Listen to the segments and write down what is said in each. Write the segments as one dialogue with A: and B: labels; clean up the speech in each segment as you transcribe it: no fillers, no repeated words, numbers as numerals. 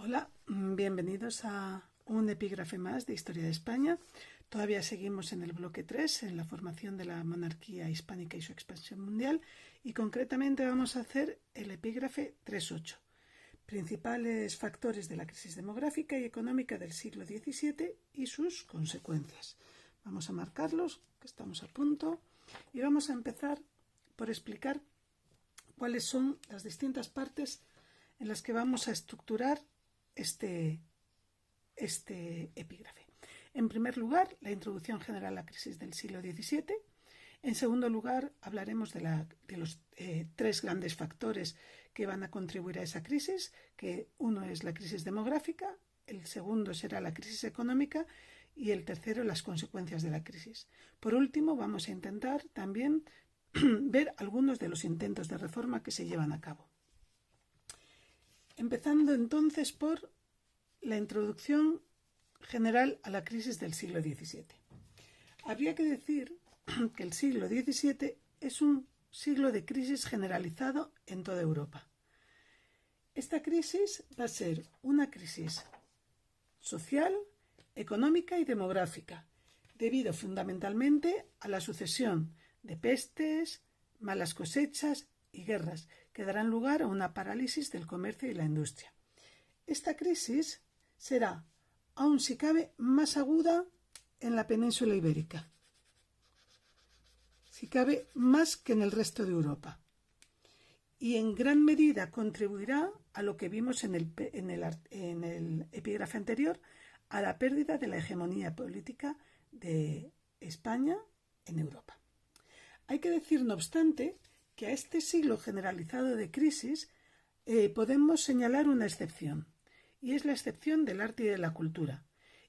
A: Hola, bienvenidos a un epígrafe más de Historia de España. Todavía seguimos en el bloque 3, en la formación de la monarquía hispánica y su expansión mundial, y concretamente vamos a hacer el epígrafe 3.8, principales factores de la crisis demográfica y económica del siglo XVII y sus consecuencias. Vamos a marcarlos, que estamos a punto, y vamos a empezar por explicar cuáles son las distintas partes en las que vamos a estructurar este epígrafe. En primer lugar, la introducción general a la crisis del siglo XVII. En segundo lugar, hablaremos de los tres grandes factores que van a contribuir a esa crisis, que uno es la crisis demográfica, el segundo será la crisis económica y el tercero las consecuencias de la crisis. Por último, vamos a intentar también ver algunos de los intentos de reforma que se llevan a cabo. Empezando entonces por la introducción general a la crisis del siglo XVII. Habría que decir que el siglo XVII es un siglo de crisis generalizado en toda Europa. Esta crisis va a ser una crisis social, económica y demográfica, debido fundamentalmente a la sucesión de pestes, malas cosechas y guerras, que darán lugar a una parálisis del comercio y la industria. Esta crisis será, aún si cabe, más aguda en la península ibérica, si cabe más que en el resto de Europa, y en gran medida contribuirá a lo que vimos en el epígrafe anterior, a la pérdida de la hegemonía política de España en Europa. Hay que decir, no obstante, que a este siglo generalizado de crisis podemos señalar una excepción, y es la excepción del arte y de la cultura.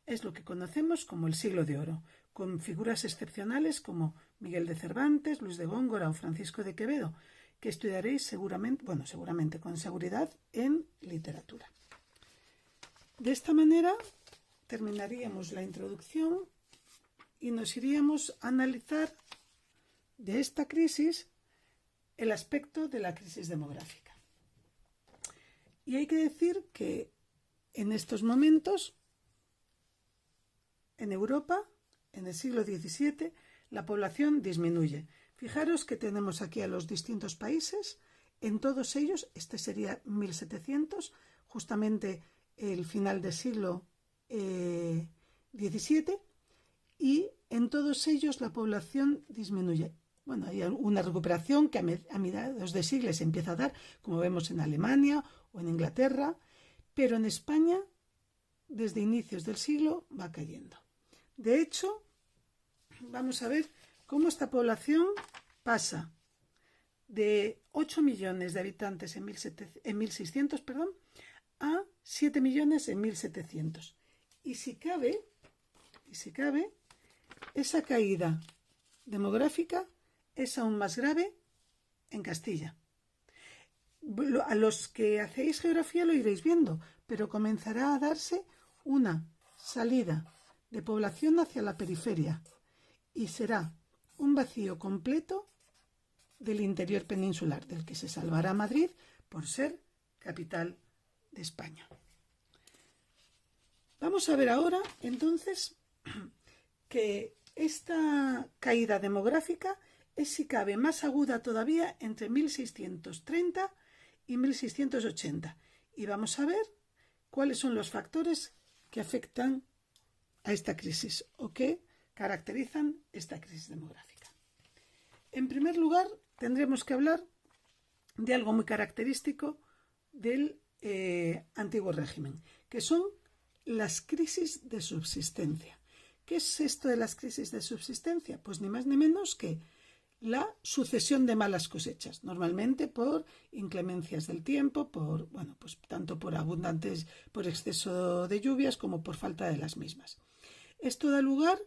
A: Es lo que conocemos como el siglo de oro, con figuras excepcionales como Miguel de Cervantes, Luis de Góngora o Francisco de Quevedo, que estudiaréis seguramente con seguridad en literatura. De esta manera terminaríamos la introducción y nos iríamos a analizar de esta crisis el aspecto de la crisis demográfica. Y hay que decir que en estos momentos, en Europa, en el siglo XVII, la población disminuye. Fijaros que tenemos aquí a los distintos países, en todos ellos, este sería 1700, justamente el final del siglo XVII, y en todos ellos la población disminuye. Bueno, hay una recuperación que a mediados de siglo se empieza a dar, como vemos en Alemania o en Inglaterra, pero en España, desde inicios del siglo, va cayendo. De hecho, vamos a ver cómo esta población pasa de 8 millones de habitantes en 1600 a 7 millones en 1700. Y si cabe, esa caída demográfica es aún más grave en Castilla. A los que hacéis geografía lo iréis viendo, pero comenzará a darse una salida de población hacia la periferia y será un vacío completo del interior peninsular, del que se salvará Madrid por ser capital de España. Vamos a ver ahora, entonces, que esta caída demográfica es, si cabe, más aguda todavía entre 1630 y 1680. Y vamos a ver cuáles son los factores que afectan a esta crisis o que caracterizan esta crisis demográfica. En primer lugar, tendremos que hablar de algo muy característico del antiguo régimen, que son las crisis de subsistencia. ¿Qué es esto de las crisis de subsistencia? Pues ni más ni menos que la sucesión de malas cosechas, normalmente por inclemencias del tiempo, tanto por exceso de lluvias como por falta de las mismas. Esto da lugar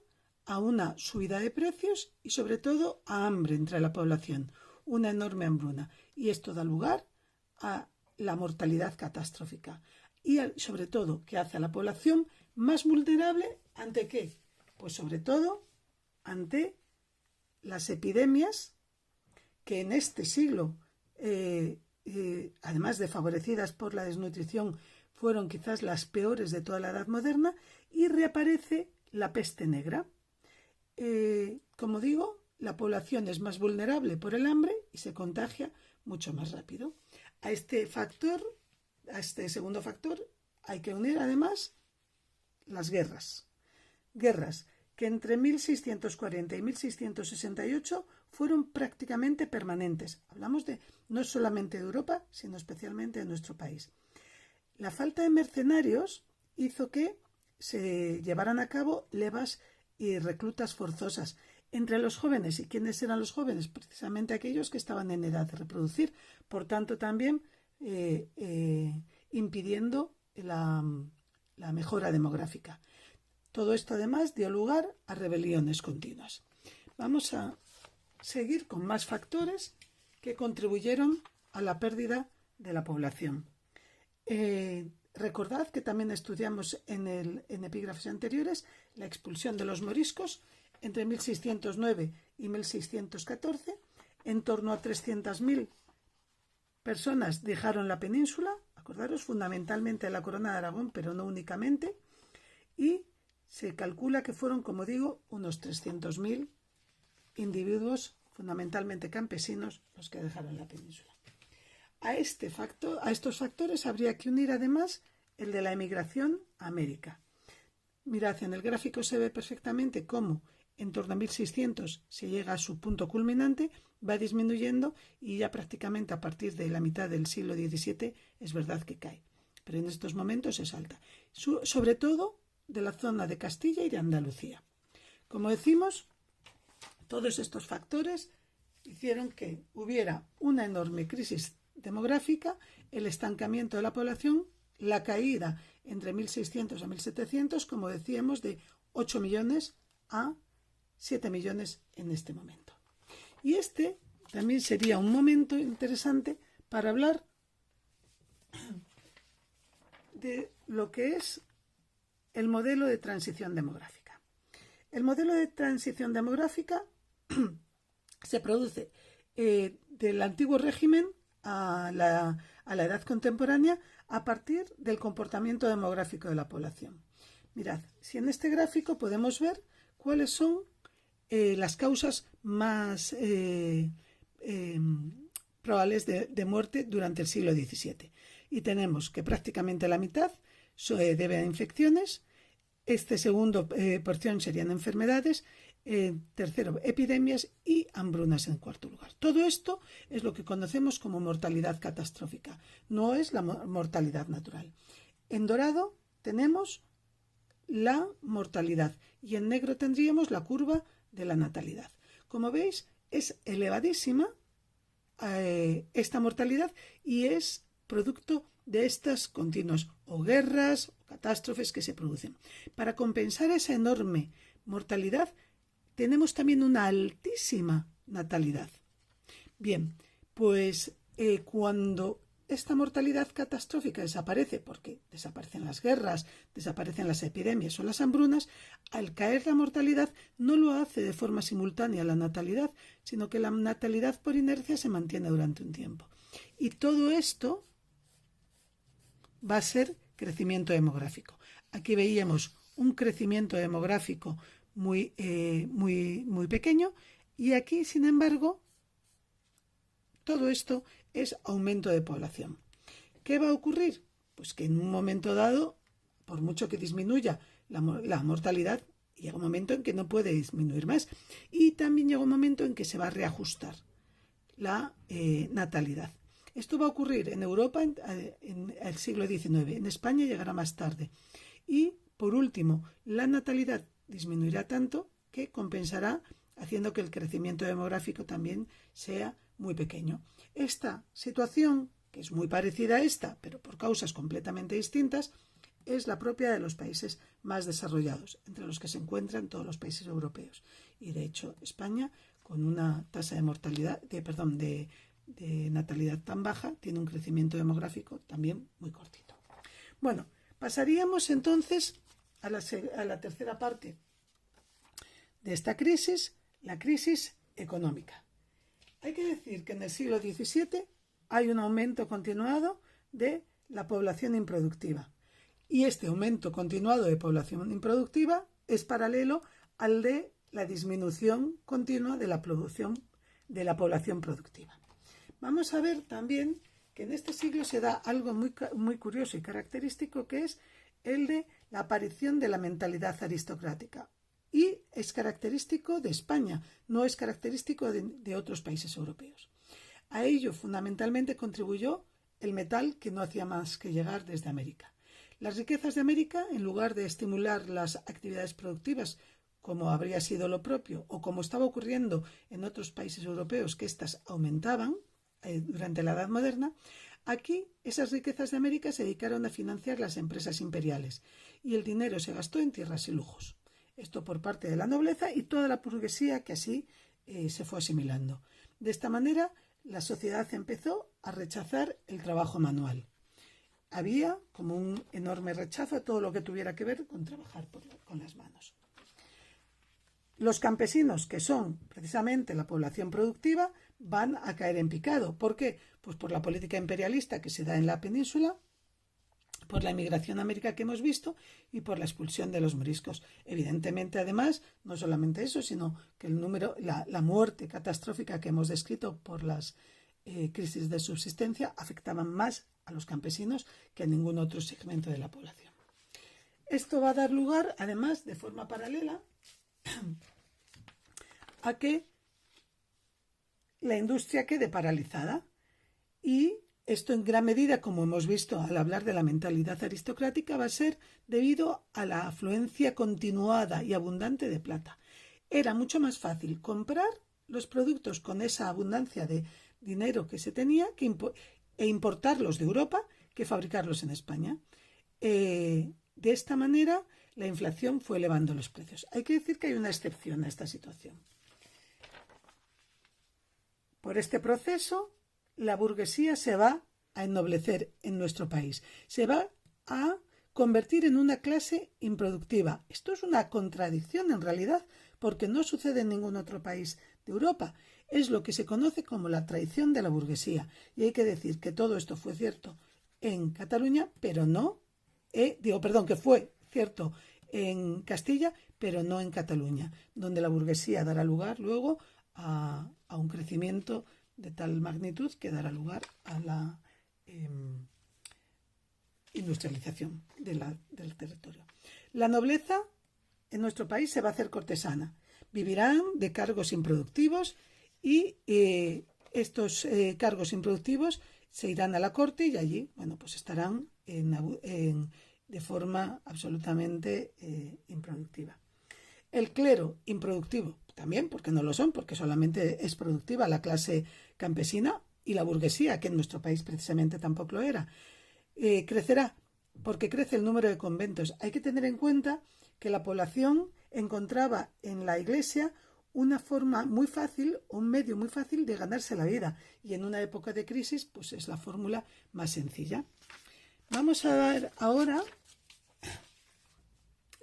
A: a una subida de precios y sobre todo a hambre entre la población, una enorme hambruna, y esto da lugar a la mortalidad catastrófica y sobre todo que hace a la población más vulnerable ¿ante qué? Pues sobre todo ante las epidemias que en este siglo además de favorecidas por la desnutrición, fueron quizás las peores de toda la Edad Moderna, y reaparece la peste negra. Como digo, la población es más vulnerable por el hambre y se contagia mucho más rápido. A este segundo factor, hay que unir además las guerras. Guerras que entre 1640 y 1668 fueron prácticamente permanentes. Hablamos no solamente de Europa, sino especialmente de nuestro país. La falta de mercenarios hizo que se llevaran a cabo levas y reclutas forzosas entre los jóvenes. ¿Y quiénes eran los jóvenes? Precisamente aquellos que estaban en edad de reproducir. Por tanto, también impidiendo la mejora demográfica. Todo esto además dio lugar a rebeliones continuas. Vamos a seguir con más factores que contribuyeron a la pérdida de la población. Recordad que también estudiamos en epígrafes anteriores la expulsión de los moriscos entre 1609 y 1614. En torno a 300.000 personas dejaron la península, acordaros, fundamentalmente la Corona de Aragón, pero no únicamente, y se calcula que fueron, como digo, unos 300.000 individuos, fundamentalmente campesinos, los que dejaron la península. A estos factores habría que unir además el de la emigración a América. Mirad, en el gráfico se ve perfectamente cómo en torno a 1600 se llega a su punto culminante, va disminuyendo y ya prácticamente a partir de la mitad del siglo XVII es verdad que cae. Pero en estos momentos es alta. Sobre todo de la zona de Castilla y de Andalucía. Como decimos, todos estos factores hicieron que hubiera una enorme crisis demográfica, el estancamiento de la población, la caída entre 1600 a 1700, como decíamos, de 8 millones a 7 millones en este momento. Y este también sería un momento interesante para hablar de lo que es el modelo de transición demográfica. El modelo de transición demográfica se produce del antiguo régimen a la edad contemporánea a partir del comportamiento demográfico de la población. Mirad, si en este gráfico podemos ver cuáles son las causas más probables de muerte durante el siglo XVII. Y tenemos que prácticamente la mitad se debe a infecciones, segundo porción serían enfermedades, tercero epidemias y hambrunas en cuarto lugar. Todo esto es lo que conocemos como mortalidad catastrófica, no es la mortalidad natural. En dorado tenemos la mortalidad y en negro tendríamos la curva de la natalidad. Como veis, es elevadísima esta mortalidad y es producto de estas continuas o guerras o catástrofes que se producen. Para compensar esa enorme mortalidad tenemos también una altísima natalidad. Bien, pues cuando esta mortalidad catastrófica desaparece, porque desaparecen las guerras, desaparecen las epidemias o las hambrunas, al caer la mortalidad no lo hace de forma simultánea la natalidad, sino que la natalidad por inercia se mantiene durante un tiempo. Y todo esto va a ser crecimiento demográfico. Aquí veíamos un crecimiento demográfico muy pequeño y aquí, sin embargo, todo esto es aumento de población. ¿Qué va a ocurrir? Pues que en un momento dado, por mucho que disminuya la mortalidad, llega un momento en que no puede disminuir más y también llega un momento en que se va a reajustar la natalidad. Esto va a ocurrir en Europa en el siglo XIX, en España llegará más tarde. Y, por último, la natalidad disminuirá tanto que compensará haciendo que el crecimiento demográfico también sea muy pequeño. Esta situación, que es muy parecida a esta, pero por causas completamente distintas, es la propia de los países más desarrollados, entre los que se encuentran todos los países europeos. Y, de hecho, España, con una tasa de mortalidad, de natalidad tan baja, tiene un crecimiento demográfico también muy cortito. Bueno, pasaríamos entonces a la tercera parte de esta crisis, la crisis económica. Hay que decir que en el siglo XVII hay un aumento continuado de la población improductiva. Y este aumento continuado de población improductiva es paralelo al de la disminución continua de la producción de la población productiva. Vamos a ver también que en este siglo se da algo muy curioso y característico, que es el de la aparición de la mentalidad aristocrática. Y es característico de España, no es característico de otros países europeos. A ello fundamentalmente contribuyó el metal, que no hacía más que llegar desde América. Las riquezas de América, en lugar de estimular las actividades productivas, como habría sido lo propio, o como estaba ocurriendo en otros países europeos, que éstas aumentaban durante la Edad Moderna, aquí esas riquezas de América se dedicaron a financiar las empresas imperiales, y el dinero se gastó en tierras y lujos. Esto por parte de la nobleza y toda la burguesía que así se fue asimilando. De esta manera, la sociedad empezó a rechazar el trabajo manual. Había como un enorme rechazo a todo lo que tuviera que ver con trabajar con las manos. Los campesinos, que son precisamente la población productiva, van a caer en picado. ¿Por qué? Pues por la política imperialista que se da en la península, por la emigración a América que hemos visto y por la expulsión de los moriscos. Evidentemente, además, no solamente eso, sino que la muerte catastrófica que hemos descrito por las crisis de subsistencia afectaban más a los campesinos que a ningún otro segmento de la población. Esto va a dar lugar, además, de forma paralela, a que la industria quede paralizada, y esto en gran medida, como hemos visto al hablar de la mentalidad aristocrática, va a ser debido a la afluencia continuada y abundante de plata. Era mucho más fácil comprar los productos con esa abundancia de dinero que se tenía e importarlos de Europa que fabricarlos en España. De esta manera, la inflación fue elevando los precios. Hay que decir que hay una excepción a esta situación. Por este proceso, la burguesía se va a ennoblecer en nuestro país. Se va a convertir en una clase improductiva. Esto es una contradicción en realidad, porque no sucede en ningún otro país de Europa. Es lo que se conoce como la traición de la burguesía. Y hay que decir que todo esto fue cierto en Cataluña, pero no, que fue cierto en Castilla, pero no en Cataluña, donde la burguesía dará lugar luego a un crecimiento de tal magnitud que dará lugar a la industrialización del territorio. La nobleza en nuestro país se va a hacer cortesana. Vivirán de cargos improductivos y estos cargos improductivos se irán a la corte y allí, pues estarán de forma absolutamente improductiva. El clero improductivo también, porque no lo son, porque solamente es productiva la clase campesina, y la burguesía, que en nuestro país precisamente tampoco lo era, crecerá porque crece el número de conventos. Hay que tener en cuenta que la población encontraba en la iglesia una forma muy fácil, un medio muy fácil de ganarse la vida, y en una época de crisis pues es la fórmula más sencilla. Vamos a ver ahora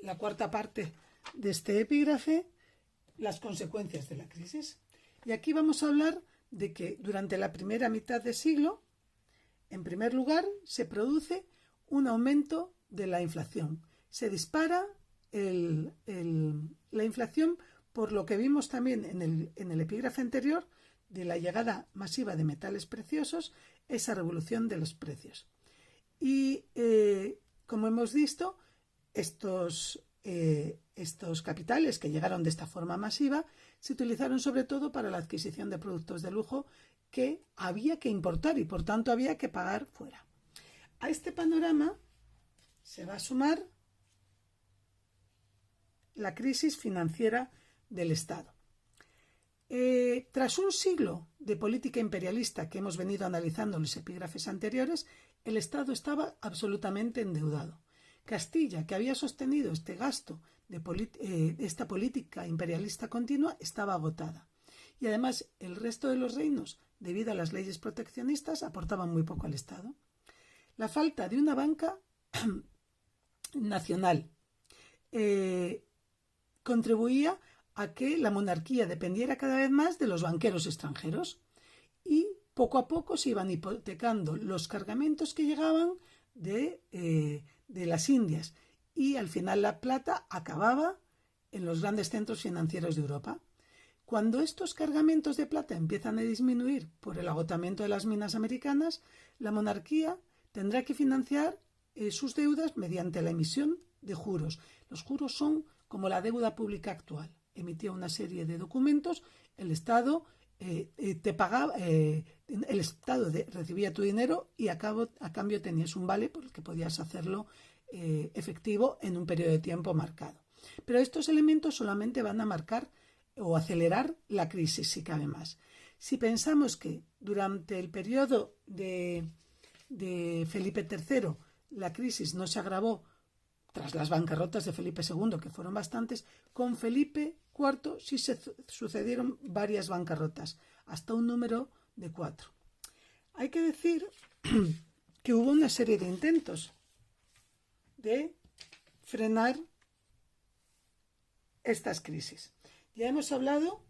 A: la cuarta parte de este epígrafe, las consecuencias de la crisis. Y aquí vamos a hablar de que durante la primera mitad del siglo, en primer lugar, se produce un aumento de la inflación. Se dispara la inflación por lo que vimos también en el epígrafe anterior de la llegada masiva de metales preciosos, esa revolución de los precios. Y como hemos visto, estos capitales que llegaron de esta forma masiva se utilizaron sobre todo para la adquisición de productos de lujo que había que importar y por tanto había que pagar fuera. A este panorama se va a sumar la crisis financiera del Estado. Tras un siglo de política imperialista que hemos venido analizando en los epígrafes anteriores, el Estado estaba absolutamente endeudado. Castilla, que había sostenido este gasto de esta política imperialista continua, estaba agotada. Y además el resto de los reinos, debido a las leyes proteccionistas, aportaban muy poco al Estado. La falta de una banca nacional contribuía a que la monarquía dependiera cada vez más de los banqueros extranjeros, y poco a poco se iban hipotecando los cargamentos que llegaban de las Indias y al final la plata acababa en los grandes centros financieros de Europa. Cuando estos cargamentos de plata empiezan a disminuir por el agotamiento de las minas americanas, la monarquía tendrá que financiar sus deudas mediante la emisión de juros. Los juros son como la deuda pública actual. Emitía una serie de documentos, el Estado te pagaba, el Estado recibía tu dinero y a cambio tenías un vale por el que podías hacerlo efectivo en un periodo de tiempo marcado. Pero estos elementos solamente van a marcar o acelerar la crisis, si cabe más. Si pensamos que durante el periodo de Felipe III la crisis no se agravó tras las bancarrotas de Felipe II, que fueron bastantes, con Felipe IV sí se sucedieron varias bancarrotas, hasta un número de 4. Hay que decir que hubo una serie de intentos de frenar estas crisis. Ya hemos hablado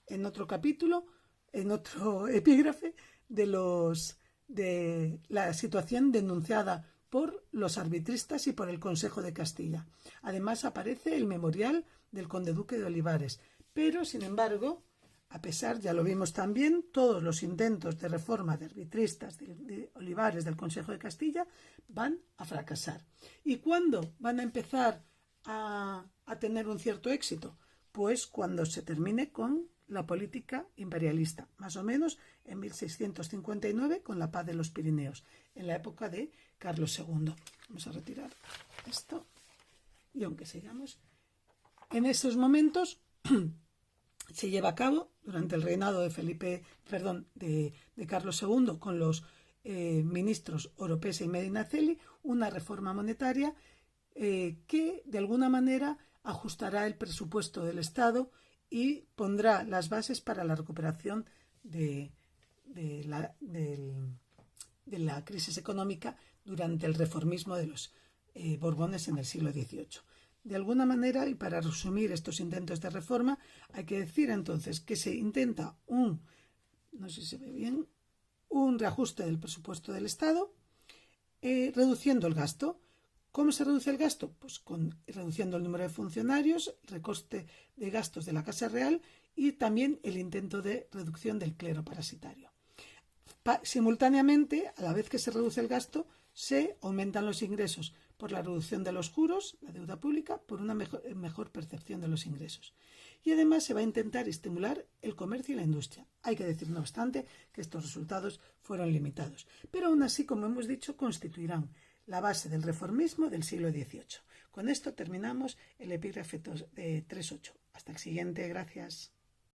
A: en otro capítulo, en otro epígrafe, de la situación denunciada por los arbitristas y por el Consejo de Castilla. Además aparece el memorial del conde duque de Olivares. Pero, sin embargo, a pesar, ya lo vimos también, todos los intentos de reforma de arbitristas, de Olivares, del Consejo de Castilla, van a fracasar. ¿Y cuándo van a empezar a tener un cierto éxito? Pues cuando se termine con la política imperialista, más o menos en 1659, con la paz de los Pirineos, en la época de Carlos II. Vamos a retirar esto. Y aunque sigamos, en esos momentos se lleva a cabo, durante el reinado de Carlos II, con los ministros Oropesa y Medinaceli, una reforma monetaria que de alguna manera ajustará el presupuesto del Estado y pondrá las bases para la recuperación de la crisis económica durante el reformismo de los Borbones en el siglo XVIII. De alguna manera, y para resumir estos intentos de reforma, hay que decir entonces que se intenta un reajuste del presupuesto del Estado, reduciendo el gasto. ¿Cómo se reduce el gasto? Pues reduciendo el número de funcionarios, el recorte de gastos de la Casa Real y también el intento de reducción del clero parasitario. Simultáneamente, a la vez que se reduce el gasto, se aumentan los ingresos por la reducción de los juros, la deuda pública, por una mejor percepción de los ingresos. Y además se va a intentar estimular el comercio y la industria. Hay que decir, no obstante, que estos resultados fueron limitados. Pero aún así, como hemos dicho, constituirán la base del reformismo del siglo XVIII. Con esto terminamos el epígrafe 3.8. Hasta el siguiente, gracias.